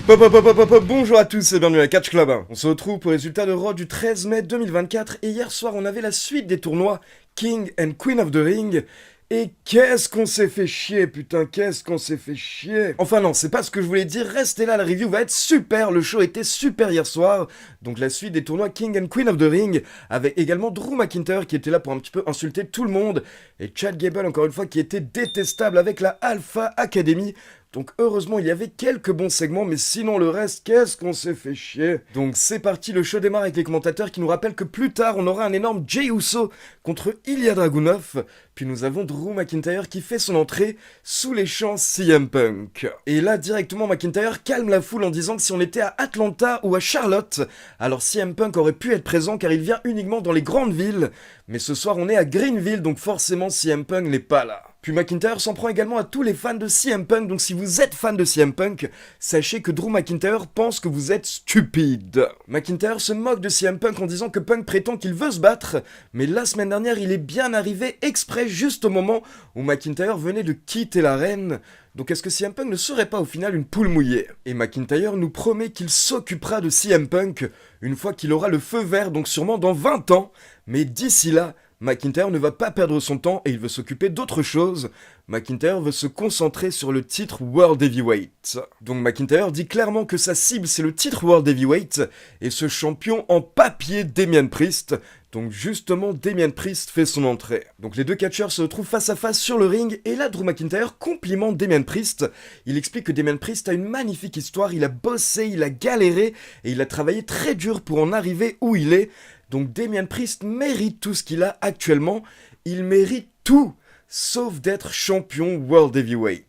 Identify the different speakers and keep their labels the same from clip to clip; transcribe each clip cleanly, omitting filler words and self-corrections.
Speaker 1: Bonjour à tous et bienvenue à Catch Club. On se retrouve pour les résultats de Raw du 13 mai 2024 et hier soir on avait la suite des tournois King and Queen of the Ring. Et qu'est-ce qu'on s'est fait chier, putain, qu'est-ce qu'on s'est fait chier. Enfin non, c'est pas ce que je voulais dire, restez là, la review va être super, le show était super hier soir. Donc la suite des tournois King and Queen of the Ring, avec également Drew McIntyre qui était là pour un petit peu insulter tout le monde, et Chad Gable encore une fois qui était détestable avec la Alpha Academy. Donc heureusement il y avait quelques bons segments, mais sinon le reste, qu'est-ce qu'on s'est fait chier. Donc c'est parti, le show démarre avec les commentateurs qui nous rappellent que plus tard on aura un énorme Jey Uso contre Ilya Dragunov. Puis nous avons Drew McIntyre qui fait son entrée sous les chants CM Punk. Et là directement McIntyre calme la foule en disant que si on était à Atlanta ou à Charlotte, alors CM Punk aurait pu être présent car il vient uniquement dans les grandes villes. Mais ce soir on est à Greenville donc forcément CM Punk n'est pas là. Puis McIntyre s'en prend également à tous les fans de CM Punk, donc si vous êtes fan de CM Punk, sachez que Drew McIntyre pense que vous êtes stupide. McIntyre se moque de CM Punk en disant que Punk prétend qu'il veut se battre, mais la semaine dernière il est bien arrivé exprès juste au moment où McIntyre venait de quitter l'arène. Donc est-ce que CM Punk ne serait pas au final une poule mouillée? Et McIntyre nous promet qu'il s'occupera de CM Punk une fois qu'il aura le feu vert, donc sûrement dans 20 ans, mais d'ici là, McIntyre ne va pas perdre son temps et il veut s'occuper d'autre chose. McIntyre veut se concentrer sur le titre World Heavyweight. Donc McIntyre dit clairement que sa cible c'est le titre World Heavyweight et ce champion en papier Damian Priest. Donc justement Damian Priest fait son entrée. Donc les deux catcheurs se retrouvent face à face sur le ring et là Drew McIntyre complimente Damian Priest. Il explique que Damian Priest a une magnifique histoire, il a bossé, il a galéré et il a travaillé très dur pour en arriver où il est. Donc Damian Priest mérite tout ce qu'il a actuellement, il mérite tout, sauf d'être champion World Heavyweight.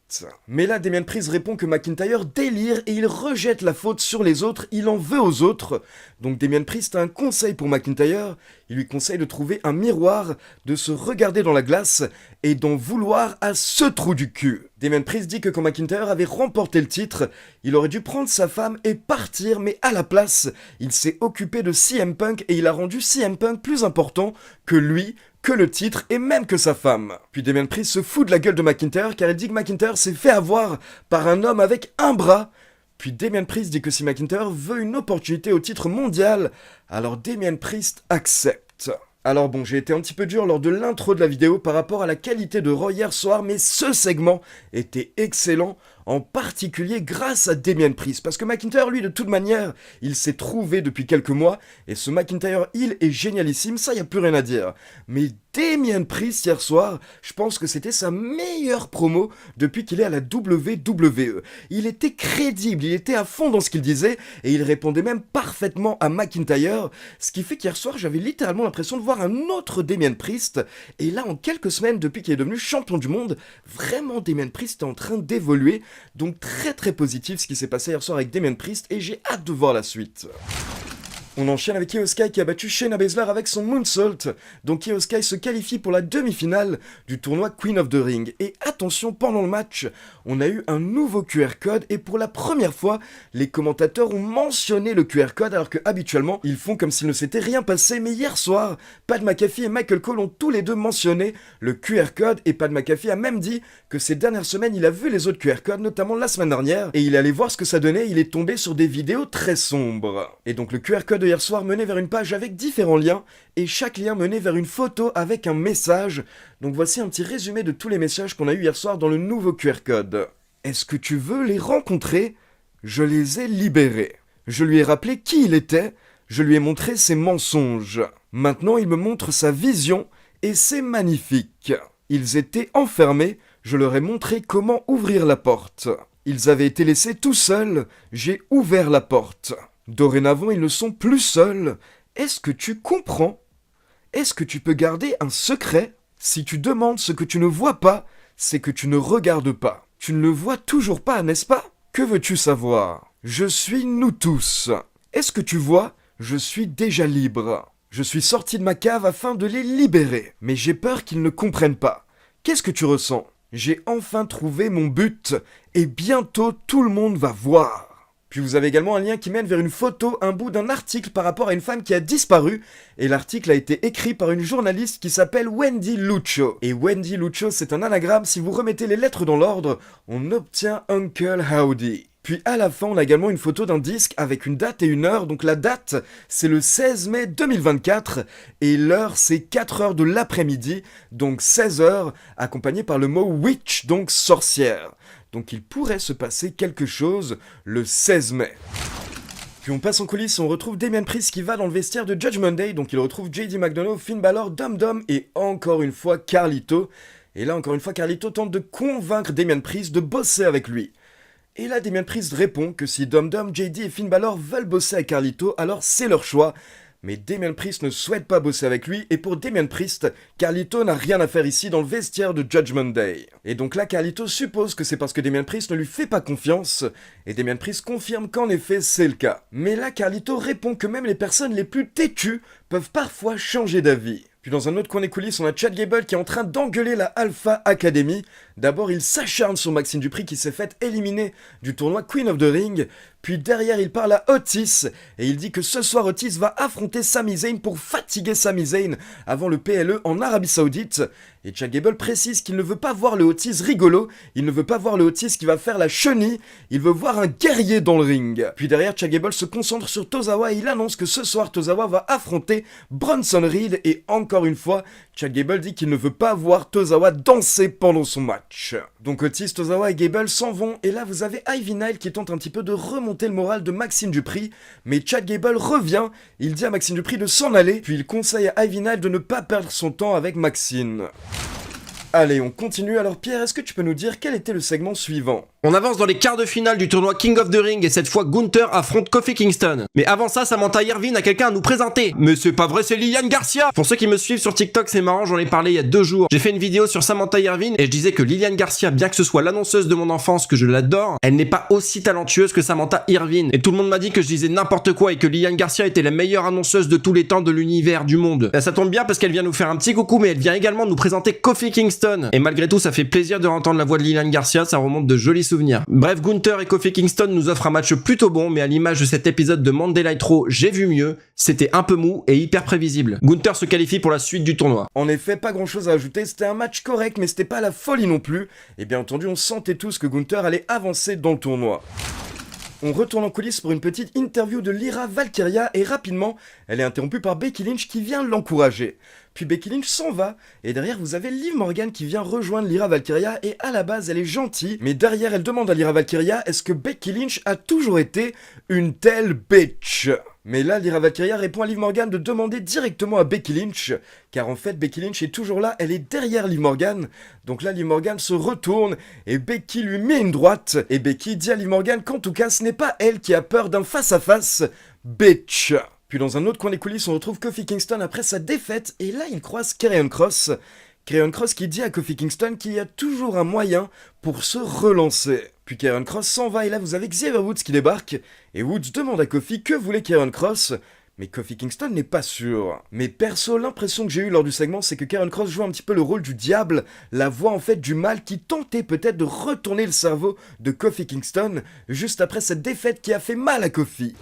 Speaker 1: Mais là Damian Priest répond que McIntyre délire et il rejette la faute sur les autres, il en veut aux autres. Donc Damian Priest a un conseil pour McIntyre, il lui conseille de trouver un miroir, de se regarder dans la glace et d'en vouloir à ce trou du cul. Damian Priest dit que quand McIntyre avait remporté le titre, il aurait dû prendre sa femme et partir, mais à la place, il s'est occupé de CM Punk et il a rendu CM Punk plus important que lui, que le titre et même que sa femme. Puis Damian Priest se fout de la gueule de McIntyre car il dit que McIntyre s'est fait avoir par un homme avec un bras. Puis Damian Priest dit que si McIntyre veut une opportunité au titre mondial, alors Damian Priest accepte. Alors bon, j'ai été un petit peu dur lors de l'intro de la vidéo par rapport à la qualité de Raw hier soir, mais ce segment était excellent, en particulier grâce à Damian Priest, parce que McIntyre, lui, de toute manière, il s'est trouvé depuis quelques mois, et ce McIntyre Heel est génialissime, ça y a plus rien à dire. Mais Damian Priest hier soir, je pense que c'était sa meilleure promo depuis qu'il est à la WWE. Il était crédible, il était à fond dans ce qu'il disait, et il répondait même parfaitement à McIntyre, ce qui fait qu'hier soir, j'avais littéralement l'impression de voir un autre Damian Priest, et là, en quelques semaines, depuis qu'il est devenu champion du monde, vraiment Damian Priest est en train d'évoluer. Donc très positif ce qui s'est passé hier soir avec Damian Priest et j'ai hâte de voir la suite. On enchaîne avec Io Sky qui a battu Shayna Baszler avec son moonsault. Donc Io Sky se qualifie pour la demi-finale du tournoi Queen of the Ring. Et attention, pendant le match, on a eu un nouveau QR code et pour la première fois, les commentateurs ont mentionné le QR code alors que habituellement, ils font comme s'il ne s'était rien passé. Mais hier soir, Pat McAfee et Michael Cole ont tous les deux mentionné le QR code et Pat McAfee a même dit que ces dernières semaines, il a vu les autres QR codes, notamment la semaine dernière, et il est allé voir ce que ça donnait, il est tombé sur des vidéos très sombres. Et donc le QR code hier soir menait vers une page avec différents liens, et chaque lien menait vers une photo avec un message. Donc voici un petit résumé de tous les messages qu'on a eu hier soir dans le nouveau QR code. Est-ce que tu veux les rencontrer? Je les ai libérés. Je lui ai rappelé qui il était, je lui ai montré ses mensonges. Maintenant il me montre sa vision, et c'est magnifique. Ils étaient enfermés, je leur ai montré comment ouvrir la porte. Ils avaient été laissés tout seuls, j'ai ouvert la porte. Dorénavant, ils ne sont plus seuls. Est-ce que tu comprends? Est-ce que tu peux garder un secret? Si tu demandes ce que tu ne vois pas, c'est que tu ne regardes pas. Tu ne le vois toujours pas, n'est-ce pas? Que veux-tu savoir? Je suis nous tous. Est-ce que tu vois? Je suis déjà libre. Je suis sorti de ma cave afin de les libérer. Mais j'ai peur qu'ils ne comprennent pas. Qu'est-ce que tu ressens? J'ai enfin trouvé mon but. Et bientôt tout le monde va voir. Puis vous avez également un lien qui mène vers une photo, un bout d'un article par rapport à une femme qui a disparu. Et l'article a été écrit par une journaliste qui s'appelle Wendy Lucho. Et Wendy Lucho, c'est un anagramme, si vous remettez les lettres dans l'ordre, on obtient Uncle Howdy. Puis à la fin, on a également une photo d'un disque avec une date et une heure. Donc la date, c'est le 16 mai 2024 et l'heure, c'est 4 heures de l'après-midi, donc 16 heures, accompagné par le mot witch, donc sorcière. Donc il pourrait se passer quelque chose le 16 mai. Puis on passe en coulisses et on retrouve Damien Priest qui va dans le vestiaire de Judgment Day, donc il retrouve JD McDonough, Finn Balor, Dum Dum et encore une fois Carlito. Et là encore une fois Carlito tente de convaincre Damien Priest de bosser avec lui. Et là Damien Priest répond que si Dum Dum, JD et Finn Balor veulent bosser avec Carlito, alors c'est leur choix. Mais Damien Priest ne souhaite pas bosser avec lui, et pour Damien Priest, Carlito n'a rien à faire ici dans le vestiaire de Judgment Day. Et donc là, Carlito suppose que c'est parce que Damien Priest ne lui fait pas confiance, et Damien Priest confirme qu'en effet c'est le cas. Mais là, Carlito répond que même les personnes les plus têtues peuvent parfois changer d'avis. Puis dans un autre coin des coulisses, on a Chad Gable qui est en train d'engueuler la Alpha Academy. D'abord, il s'acharne sur Maxxine Dupri qui s'est fait éliminer du tournoi Queen of the Ring. Puis derrière, il parle à Otis et il dit que ce soir, Otis va affronter Sami Zayn pour fatiguer Sami Zayn avant le PLE en Arabie Saoudite. Et Chad Gable précise qu'il ne veut pas voir le Otis rigolo, il ne veut pas voir le Otis qui va faire la chenille, il veut voir un guerrier dans le ring. Puis derrière, Chad Gable se concentre sur Tozawa et il annonce que ce soir, Tozawa va affronter Bronson Reed et encore une fois, Chad Gable dit qu'il ne veut pas voir Tozawa danser pendant son match. Donc Otis, Tozawa et Gable s'en vont et là vous avez Ivy Nile qui tente un petit peu de remonter le moral de Maxxine Dupri, mais Chad Gable revient, il dit à Maxxine Dupri de s'en aller, puis il conseille à Ivy Nile de ne pas perdre son temps avec Maxxine. Allez, on continue. Alors Pierre, est-ce que tu peux nous dire quel était le segment suivant ?
Speaker 2: On avance dans les quarts de finale du tournoi King of the Ring et cette fois Gunther affronte Kofi Kingston. Mais avant ça, Samantha Irvine a quelqu'un à nous présenter. Mais c'est pas vrai, c'est Liliane Garcia. Pour ceux qui me suivent sur TikTok, c'est marrant, j'en ai parlé il y a 2 jours. J'ai fait une vidéo sur Samantha Irvine et je disais que Liliane Garcia, bien que ce soit l'annonceuse de mon enfance, que je l'adore, elle n'est pas aussi talentueuse que Samantha Irvine. Et tout le monde m'a dit que je disais n'importe quoi et que Liliane Garcia était la meilleure annonceuse de tous les temps de l'univers, du monde. Et ça tombe bien parce qu'elle vient nous faire un petit coucou, mais elle vient également nous présenter Kofi Kingston. Et malgré tout, ça fait plaisir de entendre la voix de Liliane Garcia, ça remonte de jolis souvenirs. Bref, Gunther et Kofi Kingston nous offrent un match plutôt bon, mais à l'image de cet épisode de Monday Night Raw, j'ai vu mieux, c'était un peu mou et hyper prévisible. Gunther se qualifie pour la suite du tournoi.
Speaker 1: En effet, pas grand chose à ajouter, c'était un match correct, mais c'était pas la folie non plus. Et bien entendu, on sentait tous que Gunther allait avancer dans le tournoi. On retourne en coulisses pour une petite interview de Lyra Valkyria et rapidement, elle est interrompue par Becky Lynch qui vient l'encourager. Puis Becky Lynch s'en va, et derrière vous avez Liv Morgan qui vient rejoindre Lyra Valkyria, et à la base elle est gentille, mais derrière elle demande à Lyra Valkyria est-ce que Becky Lynch a toujours été une telle bitch ? Mais là, Lyra Valkyria répond à Liv Morgan de demander directement à Becky Lynch, car en fait Becky Lynch est toujours là, elle est derrière Liv Morgan, donc là Liv Morgan se retourne, et Becky lui met une droite, et Becky dit à Liv Morgan qu'en tout cas ce n'est pas elle qui a peur d'un face-à-face, bitch. Puis dans un autre coin des coulisses, on retrouve Kofi Kingston après sa défaite, et là il croise Karrion Kross. Karrion Kross qui dit à Kofi Kingston qu'il y a toujours un moyen pour se relancer. Puis Karrion Kross s'en va, et là vous avez Xavier Woods qui débarque, et Woods demande à Kofi que voulait Karrion Kross, mais Kofi Kingston n'est pas sûr. Mais perso, l'impression que j'ai eue lors du segment, c'est que Karrion Kross jouait un petit peu le rôle du diable, la voix en fait du mal qui tentait peut-être de retourner le cerveau de Kofi Kingston, juste après cette défaite qui a fait mal à Kofi.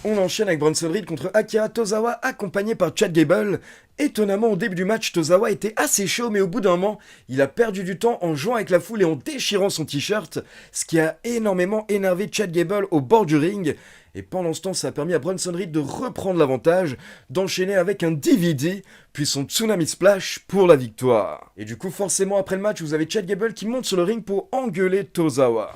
Speaker 1: On enchaîne avec Bronson Reed contre Akira Tozawa accompagné par Chad Gable. Étonnamment, au début du match, Tozawa était assez chaud, mais au bout d'un moment, il a perdu du temps en jouant avec la foule et en déchirant son t-shirt, ce qui a énormément énervé Chad Gable au bord du ring. Et pendant ce temps, ça a permis à Bronson Reed de reprendre l'avantage, d'enchaîner avec un DVD, puis son Tsunami Splash pour la victoire. Et du coup, forcément, après le match, vous avez Chad Gable qui monte sur le ring pour engueuler Tozawa.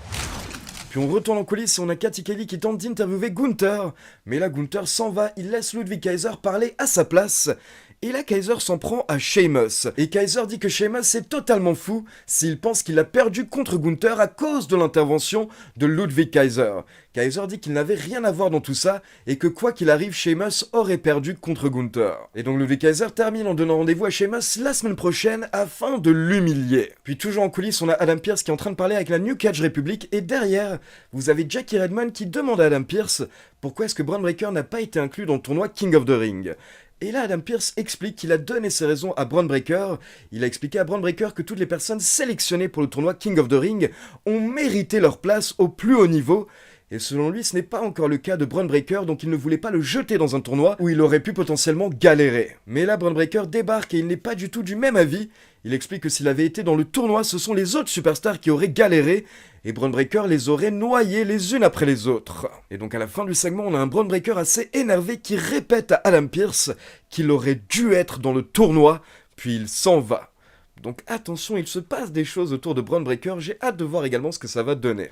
Speaker 1: Puis on retourne en coulisses et on a Cathy Kelly qui tente d'interviewer Gunther. Mais là, Gunther s'en va, il laisse Ludwig Kaiser parler à sa place. Et là, Kaiser s'en prend à Sheamus. Et Kaiser dit que Sheamus est totalement fou s'il pense qu'il a perdu contre Gunther à cause de l'intervention de Ludwig Kaiser. Kaiser dit qu'il n'avait rien à voir dans tout ça et que quoi qu'il arrive, Sheamus aurait perdu contre Gunther. Et donc Ludwig Kaiser termine en donnant rendez-vous à Sheamus la semaine prochaine afin de l'humilier. Puis toujours en coulisses, on a Adam Pearce qui est en train de parler avec la New Cage Republic et derrière, vous avez Jackie Redmond qui demande à Adam Pearce pourquoi est-ce que Bron Breakker n'a pas été inclus dans le tournoi King of the Ring. Et là, Adam Pearce explique qu'il a donné ses raisons à Bron Breakker. Il a expliqué à Bron Breakker que toutes les personnes sélectionnées pour le tournoi King of the Ring ont mérité leur place au plus haut niveau. Et selon lui, ce n'est pas encore le cas de Bron Breakker, donc il ne voulait pas le jeter dans un tournoi où il aurait pu potentiellement galérer. Mais là, Bron Breakker débarque et il n'est pas du tout du même avis. Il explique que s'il avait été dans le tournoi, ce sont les autres superstars qui auraient galéré, et Bron Breakker les aurait noyés les unes après les autres. Et donc à la fin du segment, on a un Bron Breakker assez énervé qui répète à Adam Pearce qu'il aurait dû être dans le tournoi, puis il s'en va. Donc attention, il se passe des choses autour de Bron Breakker, j'ai hâte de voir également ce que ça va donner.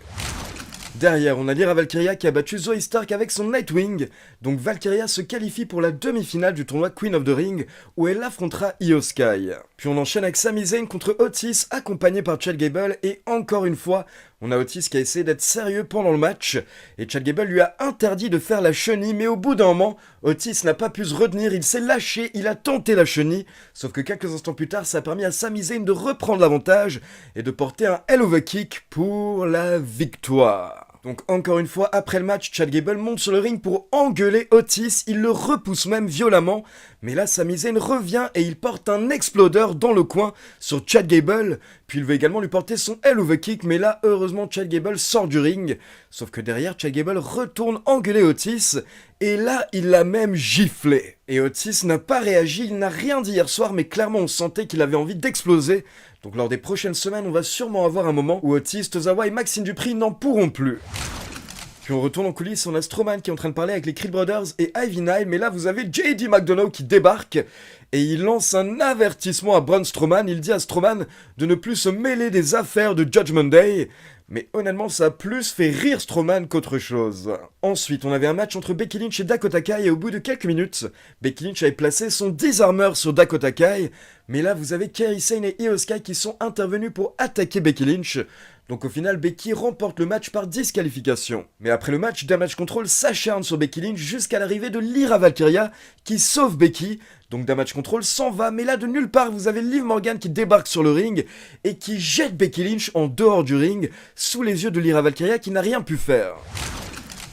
Speaker 1: Derrière, on a Lyra Valkyria qui a battu Zoe Stark avec son Nightwing, donc Valkyria se qualifie pour la demi-finale du tournoi Queen of the Ring, où elle affrontera Io Sky. Puis on enchaîne avec Sami Zayn contre Otis, accompagné par Chad Gable, et encore une fois, on a Otis qui a essayé d'être sérieux pendant le match, et Chad Gable lui a interdit de faire la chenille, mais au bout d'un moment, Otis n'a pas pu se retenir, il s'est lâché, il a tenté la chenille, sauf que quelques instants plus tard, ça a permis à Sami Zayn de reprendre l'avantage, et de porter un Hell of a Kick pour la victoire. Donc encore une fois, après le match, Chad Gable monte sur le ring pour engueuler Otis, il le repousse même violemment, mais là Sami Zayn revient et il porte un exploder dans le coin sur Chad Gable, puis il veut également lui porter son Hell of a Kick, mais là heureusement Chad Gable sort du ring, sauf que derrière Chad Gable retourne engueuler Otis, et là il l'a même giflé. Et Otis n'a pas réagi, il n'a rien dit hier soir, mais clairement on sentait qu'il avait envie d'exploser. Donc lors des prochaines semaines, on va sûrement avoir un moment où Otis, Tozawa et Maxine Dupri n'en pourront plus. Puis on retourne en coulisses, on a Strowman qui est en train de parler avec les Creed Brothers et Ivy Nile, mais là vous avez JD McDonough qui débarque et il lance un avertissement à Braun Strowman. Il dit à Strowman de ne plus se mêler des affaires de Judgment Day. Mais honnêtement, ça a plus fait rire Strowman qu'autre chose. Ensuite, on avait un match entre Becky Lynch et Dakota Kai, et au bout de quelques minutes, Becky Lynch avait placé son Disarmer sur Dakota Kai, mais là, vous avez Kairi Sane et Io Sky qui sont intervenus pour attaquer Becky Lynch. Donc au final, Becky remporte le match par disqualification. Mais après le match, Damage Control s'acharne sur Becky Lynch jusqu'à l'arrivée de Lyra Valkyria qui sauve Becky. Donc Damage Control s'en va, mais là de nulle part, vous avez Liv Morgan qui débarque sur le ring et qui jette Becky Lynch en dehors du ring, sous les yeux de Lyra Valkyria qui n'a rien pu faire.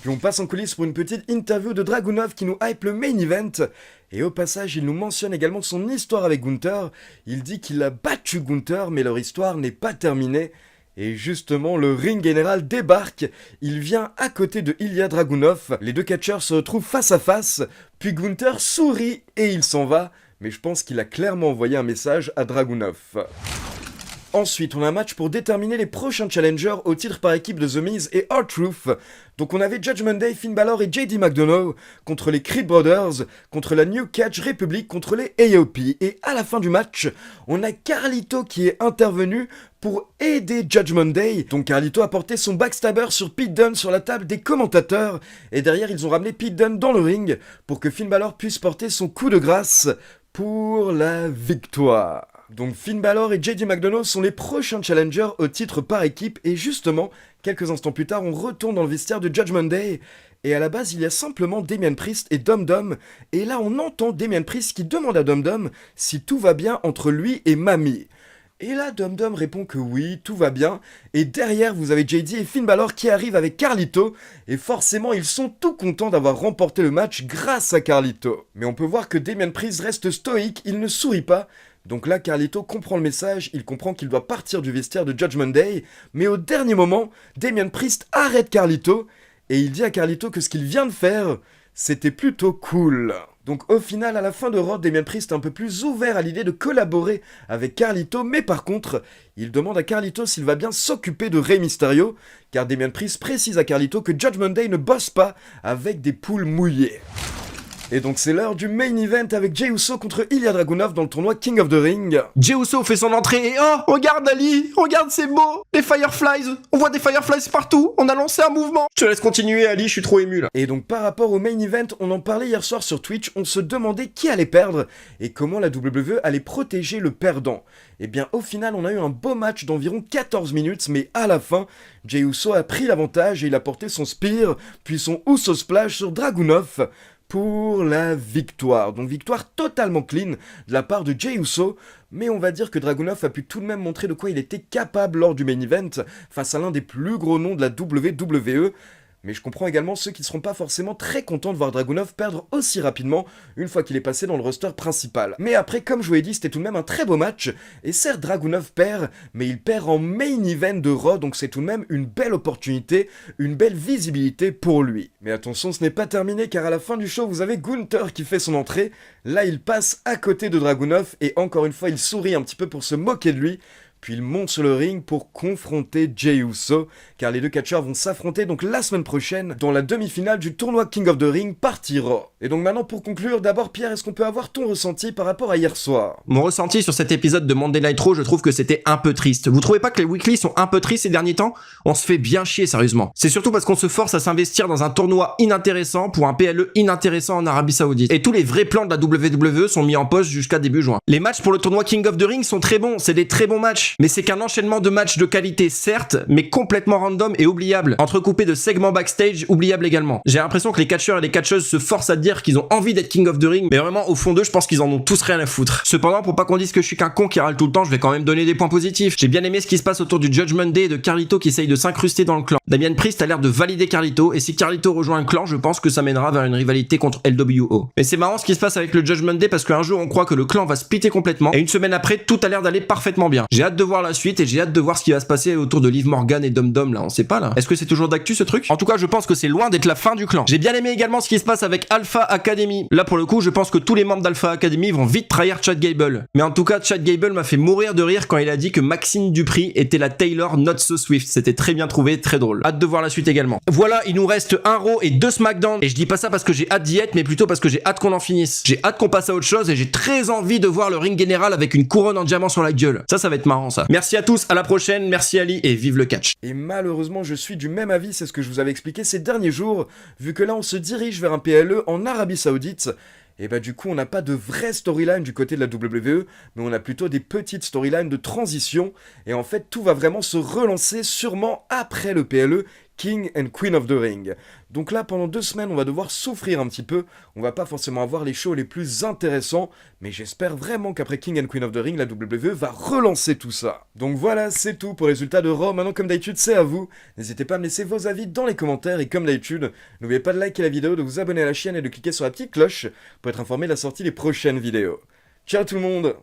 Speaker 1: Puis on passe en coulisses pour une petite interview de Dragunov qui nous hype le main event. Et au passage, il nous mentionne également son histoire avec Gunther. Il dit qu'il a battu Gunther, mais leur histoire n'est pas terminée. Et justement, le ring général débarque, il vient à côté de Ilya Dragunov, les deux catcheurs se retrouvent face à face, puis Gunther sourit et il s'en va, mais je pense qu'il a clairement envoyé un message à Dragunov. Ensuite, on a un match pour déterminer les prochains challengers au titre par équipe de The Miz et R-Truth. Donc on avait Judgment Day, Finn Balor et JD McDonough contre les Creed Brothers, contre la New Catch Republic, contre les AOP. Et à la fin du match, on a Carlito qui est intervenu pour aider Judgment Day. Donc Carlito a porté son backstabber sur Pete Dunne sur la table des commentateurs. Et derrière, ils ont ramené Pete Dunne dans le ring pour que Finn Balor puisse porter son coup de grâce pour la victoire. Donc Finn Balor et JD McDonough sont les prochains challengers au titre par équipe et justement, quelques instants plus tard, on retourne dans le vestiaire de Judgment Day et à la base il y a simplement Damien Priest et Dum Dum et là on entend Damien Priest qui demande à Dum Dum si tout va bien entre lui et Mami. Et là Dum Dum répond que oui, tout va bien et derrière vous avez JD et Finn Balor qui arrivent avec Carlito et forcément ils sont tout contents d'avoir remporté le match grâce à Carlito. Mais on peut voir que Damien Priest reste stoïque, il ne sourit pas. Donc là, Carlito comprend le message, il comprend qu'il doit partir du vestiaire de Judgment Day, mais au dernier moment, Damien Priest arrête Carlito, et il dit à Carlito que ce qu'il vient de faire, c'était plutôt cool. Donc au final, à la fin de Raw, Damien Priest est un peu plus ouvert à l'idée de collaborer avec Carlito, mais par contre, il demande à Carlito s'il va bien s'occuper de Rey Mysterio, car Damien Priest précise à Carlito que Judgment Day ne bosse pas avec des poules mouillées. Et donc c'est l'heure du main event avec Jey Uso contre Ilya Dragunov dans le tournoi King of the Ring.
Speaker 2: Jey Uso fait son entrée et oh, regarde Ali, regarde c'est beau, les Fireflies, on voit des Fireflies partout, on a lancé un mouvement. Je te laisse continuer Ali, je suis trop ému là.
Speaker 1: Et donc par rapport au main event, on en parlait hier soir sur Twitch, on se demandait qui allait perdre et comment la WWE allait protéger le perdant. Et bien au final on a eu un beau match d'environ 14 minutes, mais à la fin, Jey Uso a pris l'avantage et il a porté son spear, puis son Uso Splash sur Dragunov pour la victoire. Donc victoire totalement clean de la part de Jey Uso, mais on va dire que Dragunov a pu tout de même montrer de quoi il était capable lors du main event face à l'un des plus gros noms de la WWE. Mais je comprends également ceux qui ne seront pas forcément très contents de voir Dragunov perdre aussi rapidement une fois qu'il est passé dans le roster principal. Mais après, comme je vous l'ai dit, c'était tout de même un très beau match, et certes Dragunov perd, mais il perd en main event de Raw, donc c'est tout de même une belle opportunité, une belle visibilité pour lui. Mais attention, ce n'est pas terminé, car à la fin du show, vous avez Gunther qui fait son entrée. Là, il passe à côté de Dragunov, et encore une fois, il sourit un petit peu pour se moquer de lui. Puis il monte sur le ring pour confronter Jey Uso, car les deux catcheurs vont s'affronter donc la semaine prochaine dans la demi-finale du tournoi King of the Ring partie Raw. Et donc maintenant pour conclure, d'abord Pierre, est-ce qu'on peut avoir ton ressenti par rapport à hier soir?
Speaker 2: Mon ressenti sur cet épisode de Monday Night Raw, je trouve que c'était un peu triste. Vous trouvez pas que les weekly sont un peu tristes ces derniers temps? On se fait bien chier sérieusement. C'est surtout parce qu'on se force à s'investir dans un tournoi inintéressant pour un PLE inintéressant en Arabie Saoudite. Et tous les vrais plans de la WWE sont mis en pause jusqu'à début juin. Les matchs pour le tournoi King of the Ring sont très bons, c'est des très bons matchs. Mais c'est qu'un enchaînement de matchs de qualité, certes, mais complètement random et oubliable. Entrecoupé de segments backstage, oubliables également. J'ai l'impression que les catcheurs et les catcheuses se forcent à dire qu'ils ont envie d'être King of the Ring, mais vraiment, au fond d'eux, je pense qu'ils en ont tous rien à foutre. Cependant, pour pas qu'on dise que je suis qu'un con qui râle tout le temps, je vais quand même donner des points positifs. J'ai bien aimé ce qui se passe autour du Judgment Day et de Carlito qui essaye de s'incruster dans le clan. Damien Priest a l'air de valider Carlito, et si Carlito rejoint un clan, je pense que ça mènera vers une rivalité contre LWO. Mais c'est marrant ce qui se passe avec le Judgment Day parce qu'un jour on croit que le clan va splitter complètement, et une semaine après, tout a l'air d'aller parfaitement bien. J'ai hâte de voir la suite et j'ai hâte de voir ce qui va se passer autour de Liv Morgan et Dom Dom là, on sait pas là. Est-ce que c'est toujours d'actu ce truc? En tout cas, je pense que c'est loin d'être la fin du clan. J'ai bien aimé également ce qui se passe avec Alpha Academy. Là pour le coup, je pense que tous les membres d'Alpha Academy vont vite trahir Chad Gable. Mais en tout cas, Chad Gable m'a fait mourir de rire quand il a dit que Maxine Dupri était la Taylor Not So Swift. C'était très bien trouvé, très drôle. Hâte de voir la suite également. Voilà, il nous reste un Raw et 2 SmackDown. Et je dis pas ça parce que j'ai hâte d'y être, mais plutôt parce que j'ai hâte qu'on en finisse. J'ai hâte qu'on passe à autre chose et j'ai très envie de voir le ring général avec une couronne en diamant sur la gueule. Ça va être marrant ça. Merci à tous, à la prochaine, merci Ali et vive le catch.
Speaker 1: Et malheureusement, je suis du même avis, c'est ce que je vous avais expliqué ces derniers jours, vu que là on se dirige vers un PLE en Arabie Saoudite. Et bah du coup on n'a pas de vraie storyline du côté de la WWE, mais on a plutôt des petites storylines de transition, et en fait tout va vraiment se relancer sûrement après le PLE King and Queen of the Ring. Donc là pendant 2 semaines on va devoir souffrir un petit peu, on va pas forcément avoir les shows les plus intéressants, mais j'espère vraiment qu'après King and Queen of the Ring, la WWE va relancer tout ça. Donc voilà, c'est tout pour les résultats de Raw. Maintenant comme d'habitude c'est à vous, n'hésitez pas à me laisser vos avis dans les commentaires, et comme d'habitude, n'oubliez pas de liker la vidéo, de vous abonner à la chaîne et de cliquer sur la petite cloche pour être informé de la sortie des prochaines vidéos. Ciao tout le monde!